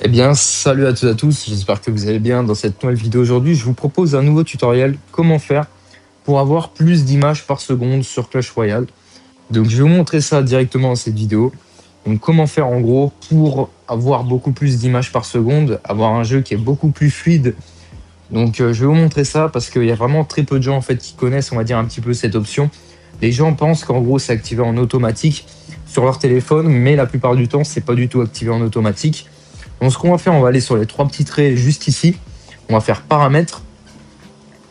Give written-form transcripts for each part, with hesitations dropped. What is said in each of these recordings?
Eh bien, salut à toutes et à tous, j'espère que vous allez bien. Dans cette nouvelle vidéo aujourd'hui, je vous propose un nouveau tutoriel, comment faire pour avoir plus d'images par seconde sur Clash Royale. Donc je vais vous montrer ça directement dans cette vidéo. Donc comment faire en gros pour avoir beaucoup plus d'images par seconde, avoir un jeu qui est beaucoup plus fluide. Donc je vais vous montrer ça parce qu'il y a vraiment très peu de gens en fait qui connaissent, on va dire, un petit peu cette option. Les gens pensent qu'en gros c'est activé en automatique sur leur téléphone, mais la plupart du temps c'est pas du tout activé en automatique. Donc ce qu'on va faire, on va aller sur les trois petits traits juste ici. On va faire paramètres.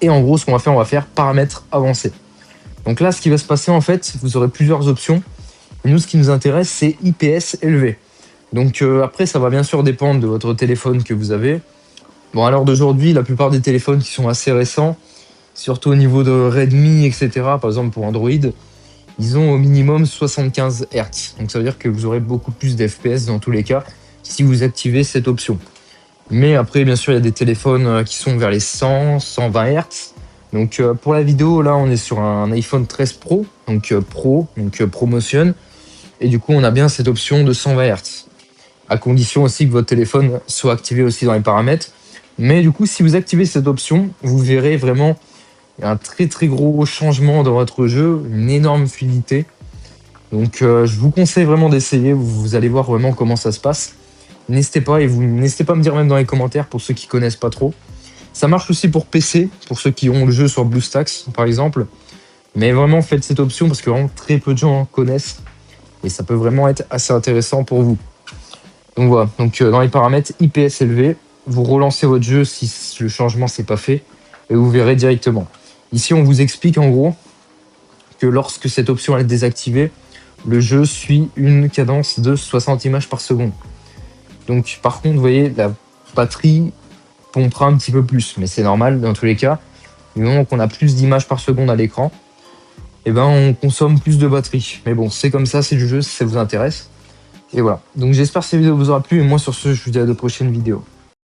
Et en gros, ce qu'on va faire, on va faire paramètres avancés. Donc là, ce qui va se passer, en fait, vous aurez plusieurs options. Et nous, ce qui nous intéresse, c'est IPS élevé. Donc après, ça va bien sûr dépendre de votre téléphone que vous avez. Bon, à l'heure d'aujourd'hui, la plupart des téléphones qui sont assez récents, surtout au niveau de Redmi, etc., par exemple pour Android, ils ont au minimum 75 Hz. Donc ça veut dire que vous aurez beaucoup plus d'FPS dans tous les cas si vous activez cette option. Mais après, bien sûr, il y a des téléphones qui sont vers les 100, 120 Hz. Donc pour la vidéo, là, on est sur un iPhone 13 Pro, donc Promotion. Et du coup, on a bien cette option de 120 Hz. À condition aussi que votre téléphone soit activé aussi dans les paramètres. Mais du coup, si vous activez cette option, vous verrez vraiment un très très gros changement dans votre jeu, une énorme fluidité. Donc je vous conseille vraiment d'essayer, vous allez voir vraiment comment ça se passe. N'hésitez pas à me dire même dans les commentaires pour ceux qui connaissent pas trop. Ça marche aussi pour PC, pour ceux qui ont le jeu sur BlueStacks par exemple. Mais vraiment faites cette option parce que vraiment très peu de gens connaissent et ça peut vraiment être assez intéressant pour vous. Donc voilà, donc dans les paramètres IPS élevé, vous relancez votre jeu si le changement s'est pas fait et vous verrez directement. Ici on vous explique en gros que lorsque cette option est désactivée, le jeu suit une cadence de 60 images par seconde. Donc par contre, vous voyez, la batterie pompera un petit peu plus, mais c'est normal dans tous les cas. Du moment qu'on a plus d'images par seconde à l'écran, eh ben, on consomme plus de batterie. Mais bon, c'est comme ça, c'est du jeu, si ça vous intéresse. Et voilà. Donc j'espère que cette vidéo vous aura plu, et moi sur ce, je vous dis à de prochaines vidéos.